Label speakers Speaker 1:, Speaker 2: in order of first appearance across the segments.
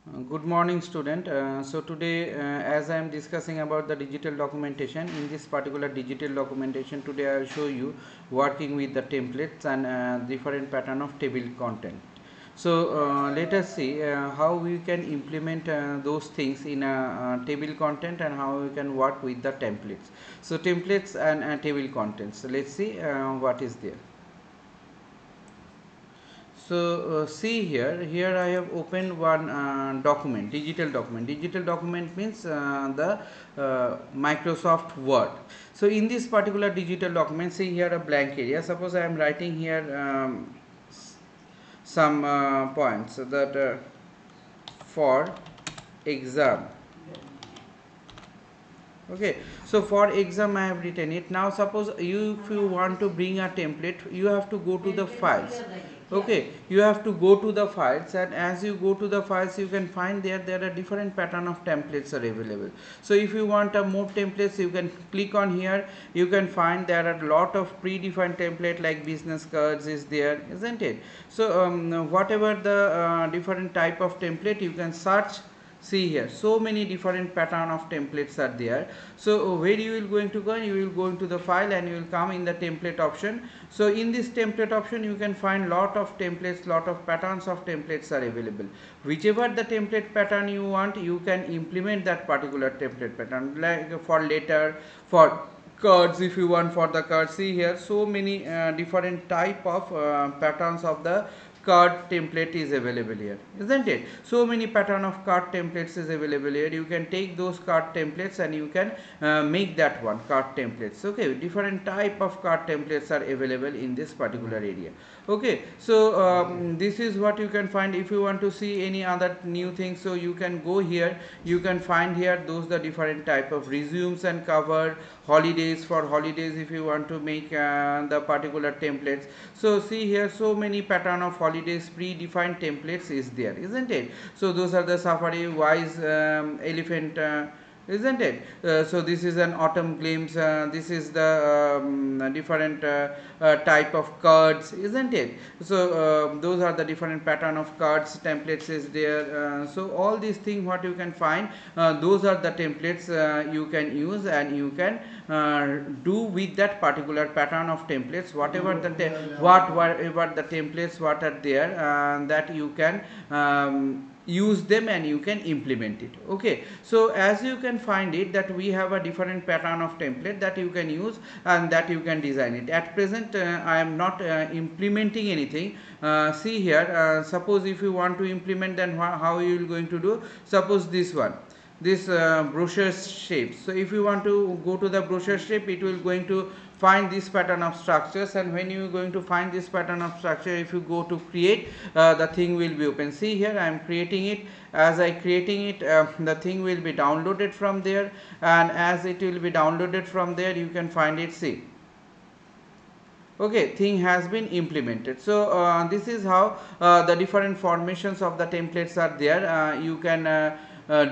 Speaker 1: Good morning, student. So today, as I am discussing about the digital documentation, in this particular digital documentation, today I will show you working with the templates and different pattern of table content. So let us see how we can implement those things in a table content and how we can work with the templates. So templates and table contents. So let's see what is there. So see here I have opened one document, digital document means the Microsoft Word. So in this particular digital document, see here a blank area. Suppose I am writing here some points, so that for exam. Okay, so for exam I have written it. Now suppose if you want to bring a template, you have to go to the files. Okay, you have to go to the files, and as you go to the files, you can find there are different pattern of templates are available. So if you want a more templates, you can click on here. You can find there are a lot of predefined template like business cards is there, isn't it? So whatever the different type of template, you can search. See here, so many different pattern of templates are there. So where you will going to go, you will go into the file and you will come in the template option. So in this template option, you can find lot of templates, lot of patterns of templates are available. Whichever the template pattern you want, you can implement that particular template pattern, like for letter, for cards. If you want for the cards, see here, so many different type of patterns of the card template is available here, isn't it? So many pattern of card templates is available here. You can take those card templates and you can make that one card templates. Okay, different type of card templates are available in this particular area. Okay, so this is what you can find. If you want to see any other new things, so you can go here. You can find here those the different type of resumes and cover, holidays. For holidays, if you want to make the particular templates, so see here, so many pattern of holidays predefined templates is there, isn't it? So those are the safari, wise, elephant, isn't it? So this is an autumn glimpse. This is the different type of cards, isn't it? So those are the different pattern of cards templates is there. So all these things what you can find, those are the templates you can use, and you can do with that particular pattern of templates, whatever whatever the templates what are there, that you can use them and you can implement it. Okay, so as you can find it, that we have a different pattern of template that you can use and that you can design it. At present I am not implementing anything. See here, suppose if you want to implement, then how you will going to do. Suppose this one, this brochure shape. So if you want to go to the brochure shape, it will going to find this pattern of structures, and when you are going to find this pattern of structure, if you go to create, the thing will be open. See here, I am creating it. As I creating it, the thing will be downloaded from there, and as it will be downloaded from there, you can find it. See, okay, thing has been implemented. So this is how the different formations of the templates are there. You can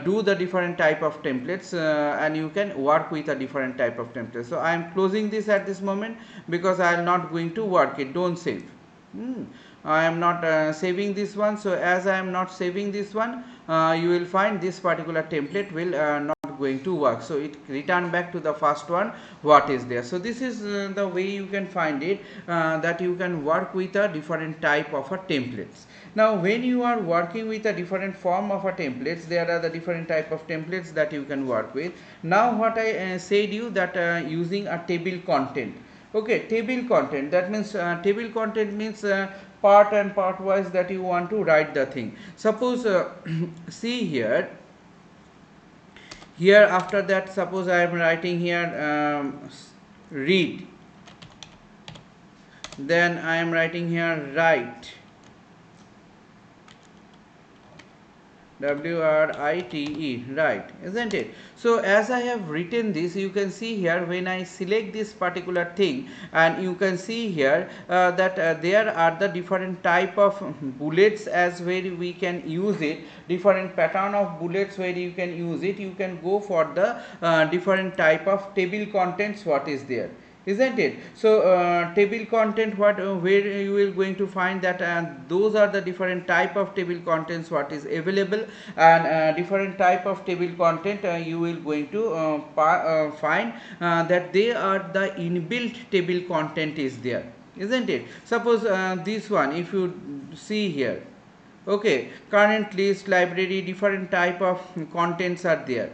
Speaker 1: do the different type of templates, and you can work with a different type of templates. So I am closing this at this moment because I am not going to work it. Don't save. I am not saving this one. So as I am not saving this one, you will find this particular template will not going to work. So it return back to the first one what is there. So this is the way you can find it, that you can work with a different type of a templates. Now when you are working with a different form of a templates, there are the different type of templates that you can work with. Now what I said you, that using a table content. Okay, table content, that means table content means part and part wise that you want to write the thing. Suppose see here, after that, suppose I am writing here read, then I am writing here write, WRITE, right, isn't it? So as I have written this, you can see here, when I select this particular thing, and you can see here that there are the different type of bullets as where we can use it, different pattern of bullets where you can use it. You can go for the different type of table contents what is there, isn't it? So table content, what where you will going to find that those are the different type of table contents what is available, and different type of table content you will going to find that they are the inbuilt table content is there, isn't it? Suppose this one, if you see here, okay, current list, library, different type of contents are there.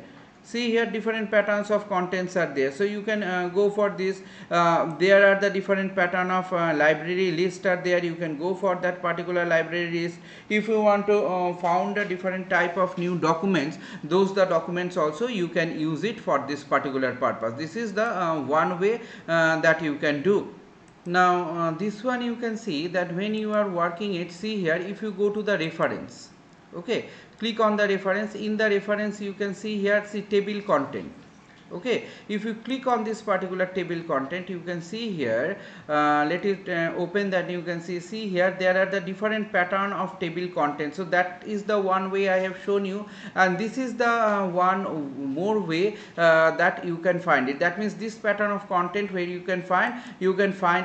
Speaker 1: See here, different patterns of contents are there, so you can go for this. There are the different pattern of library list are there, you can go for that particular library list. If you want to found a different type of new documents, those the documents also you can use it for this particular purpose. This is the one way that you can do. Now this one you can see that when you are working it, see here, if you go to the reference, okay, click on the reference. In the reference you can see here, see table content. Okay, if you click on this particular table content, you can see here, let it open, that you can see here there are the different pattern of table content. So that is the one way I have shown you, and this is the one more way that you can find it. That means this pattern of content where you can find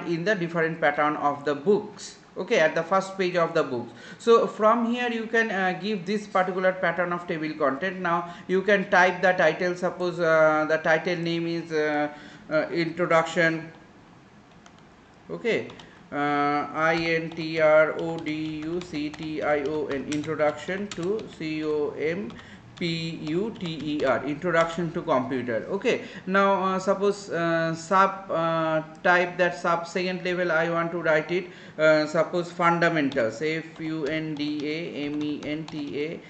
Speaker 1: in the different pattern of the books, okay, at the first page of the book. So from here you can give this particular pattern of table content. Now you can type the title. Suppose the title name is introduction, okay, introduction, introduction to computer, introduction to computer. Okay, now suppose sub type that sub second level I want to write it, suppose fundamentals, fundamentals,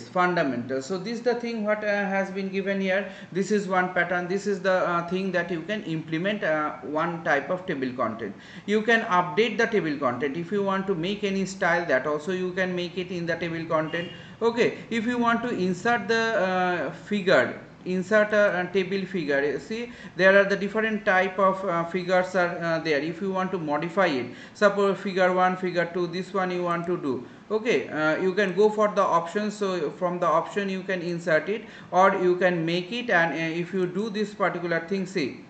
Speaker 1: fundamentals. So this is the thing what has been given here. This is one pattern. This is the thing that you can implement one type of table content. You can update the table content. If you want to make any style, that also you can make it in the table content. Okay, if you want to insert the figure, insert a table figure, see there are the different type of figures are there. If you want to modify it, suppose figure 1, figure 2, this one you want to do, okay, you can go for the options. So from the option you can insert it, or you can make it, and if you do this particular thing, see,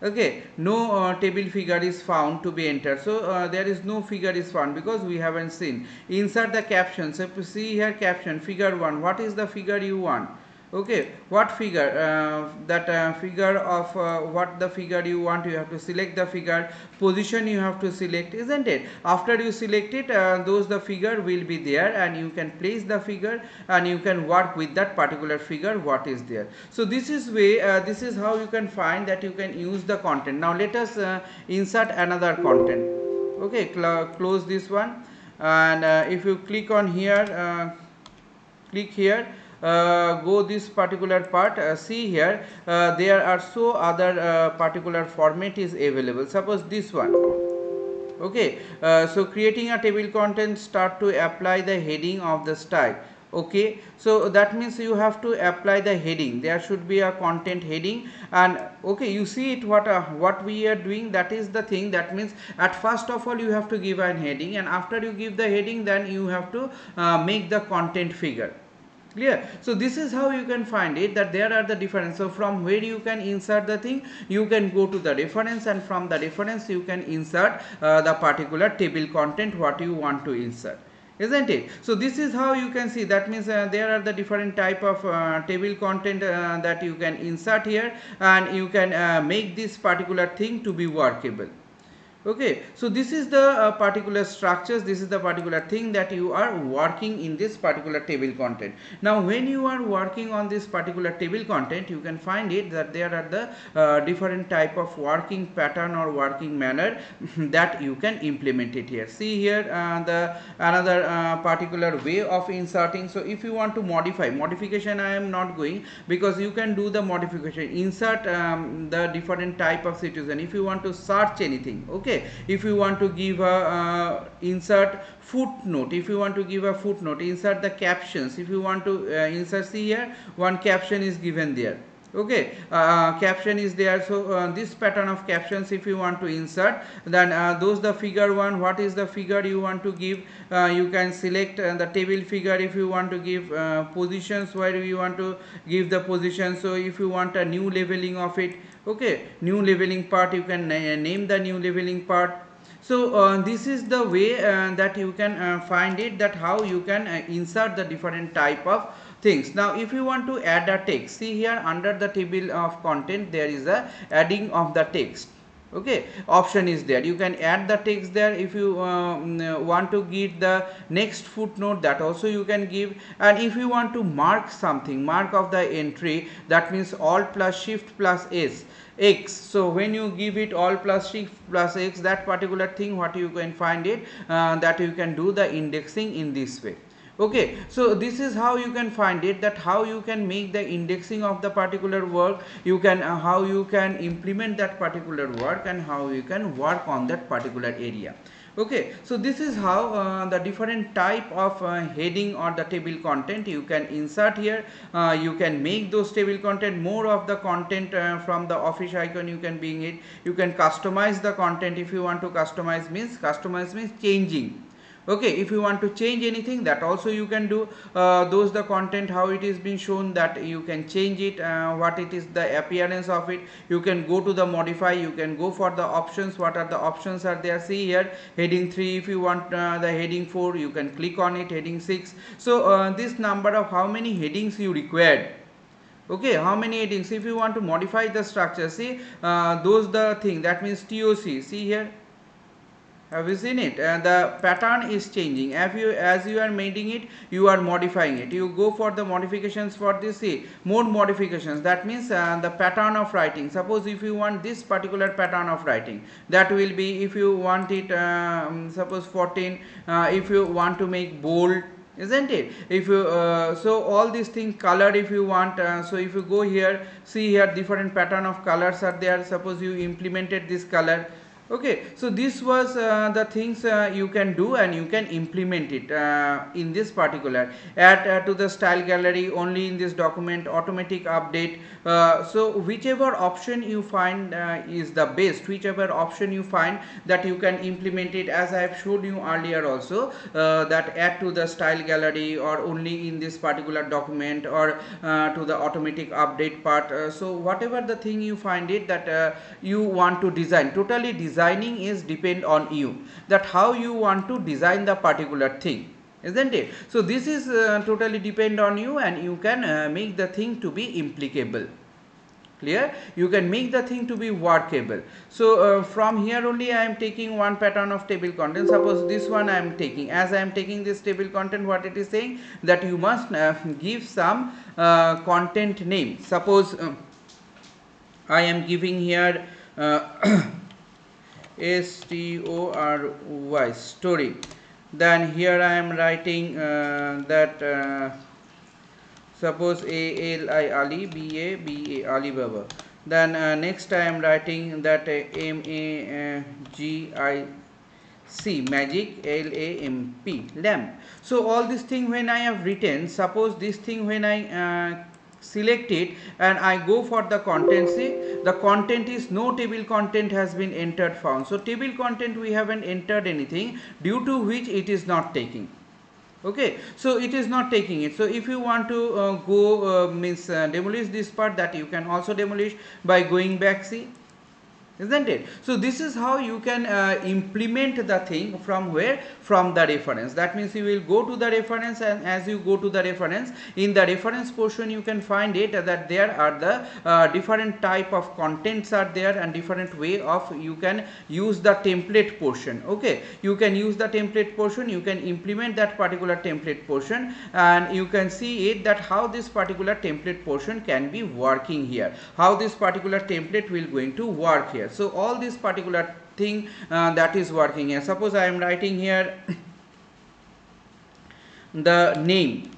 Speaker 1: okay, no table figure is found to be entered. So there is no figure is found because we haven't seen. Insert the caption. So see here, caption figure 1, what is the figure you want? Okay, what figure, that figure of what the figure you want, you have to select the figure, position you have to select, isn't it? After you select it, those the figure will be there, and you can place the figure and you can work with that particular figure what is there. So this is way, this is how you can find that you can use the content. Now let us insert another content. Okay, close this one, and if you click on here, click here, go this particular part, see here, there are so other particular format is available. Suppose this one, okay, so creating a table content, start to apply the heading of the style. Okay, so that means you have to apply the heading. There should be a content heading, and okay, you see it, what we are doing, that is the thing. That means at first of all you have to give a heading, and after you give the heading, then you have to make the content figure. Clear? So this is how you can find it, that there are the difference. So from where you can insert the thing, you can go to the reference, and from the reference you can insert the particular table content what you want to insert, isn't it? So this is how you can see. That means there are the different type of table content that you can insert here, and you can make this particular thing to be workable. Okay, so this is the particular structures, this is the particular thing that you are working in this particular table content. Now when you are working on this particular table content, you can find it that there are the different type of working pattern or working manner that you can implement it here. See here, the another particular way of inserting. So if you want to modify, modification I am not going, because you can do the modification, insert the different type of situation. If you want to search anything, okay, if you want to give a insert footnote, if you want to give a footnote, insert the captions. If you want to insert, see here, one caption is given there. Okay, caption is there. So this pattern of captions, if you want to insert, then those the figure one, what is the figure you want to give, you can select the table figure. If you want to give positions, where you want to give the position, so if you want a new leveling of it, okay, new leveling part, you can name the new leveling part. So this is the way that you can find it, that how you can insert the different type of things. Now if you want to add a text, see here under the table of content there is a adding of the text. Okay, option is there, you can add the text there. If you want to give the next footnote, that also you can give. And if you want to mark something, mark of the entry, that means alt plus shift plus x. So when you give it all plus shift plus x, that particular thing, what you can find it, that you can do the indexing in this way. Okay, so this is how you can find it, that how you can make the indexing of the particular work, you can how you can implement that particular work, and how you can work on that particular area. Okay, so this is how the different type of heading or the table content you can insert here. You can make those table content, more of the content from the office icon you can bring it. You can customize the content. If you want to customize means changing. Okay, if you want to change anything, that also you can do. Those the content, how it is being shown, that you can change it, what it is the appearance of it. You can go to the modify, you can go for the options, what are the options are there. See here, heading 3, if you want the heading 4, you can click on it, heading 6. So this number of how many headings you required. Okay, how many headings, if you want to modify the structure, see those the thing, that means TOC. See here, have you seen it? The pattern is changing. As you are making it, you are modifying it. You go for the modifications for this, see, more modifications. That means the pattern of writing. Suppose if you want this particular pattern of writing, that will be, if you want it, suppose 14. If you want to make bold, isn't it? If you so all these things, color, if you want, so if you go here, see here, different pattern of colors are there. Suppose you implemented this color. Okay, so this was the things you can do, and you can implement it in this particular. Add to the style gallery, only in this document, automatic update. So whichever option you find is the best, whichever option you find that you can implement it, as I have showed you earlier also, that add to the style gallery, or only in this particular document, or to the automatic update part. So whatever the thing you find it, that you want to design, totally designing is depend on you, that how you want to design the particular thing, isn't it? So this is totally depend on you, and you can make the thing to be implicable. Clear? You can make the thing to be workable. So from here only I am taking one pattern of table content. Suppose this one I am taking, as I am taking this table content, what it is saying, that you must give some content name. Suppose I am giving here story, story. Then here I am writing that suppose ALI Ali, BA Alibaba. Then next I am writing that MAGIC, magic, LAMP, lamp. So all this thing when I have written, suppose this thing when I select it and I go for the content, see the content is no table content has been entered found. So table content we haven't entered anything, due to which it is not taking. Okay, so it is not taking it. So if you want to go demolish this part, that you can also demolish by going back, see, isn't it? So this is how you can implement the thing, from where, from the reference. That means you will go to the reference, and as you go to the reference, in the reference portion you can find it that there are the different type of contents are there, and different way of you can use the template portion. Okay, you can use the template portion, you can implement that particular template portion, and you can see it, that how this particular template portion can be working here, how this particular template will going to work here. So all this particular thing that is working here. Suppose I am writing here the name,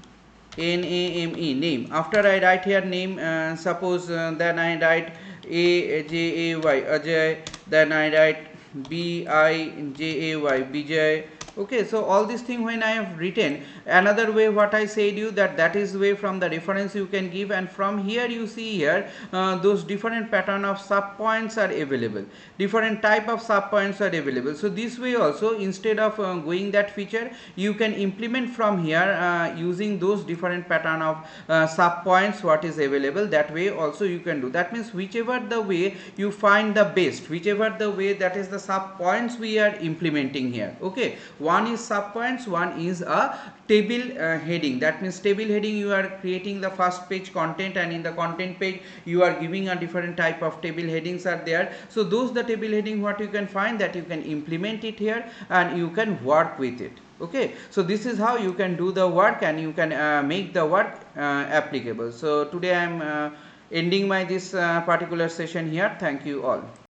Speaker 1: NAME, name. After I write here name, suppose then I write AJAY, Ajay. Then I write BIJAY, Bijay. Okay, so all this thing when I have written, another way what I said you that is way from the reference you can give, and from here you see here those different pattern of sub points are available, different type of sub points are available. So this way also, instead of going that feature, you can implement from here using those different pattern of sub points what is available. That way also you can do. That means whichever the way you find the best, whichever the way, that is the sub points we are implementing here. Okay, one is sub points, one is a table heading. That means table heading, you are creating the first page content, and in the content page you are giving a different type of table headings are there. So those the table heading what you can find, that you can implement it here and you can work with it. Okay, so this is how you can do the work, and you can make the work applicable. So today I am ending my this particular session here. Thank you all.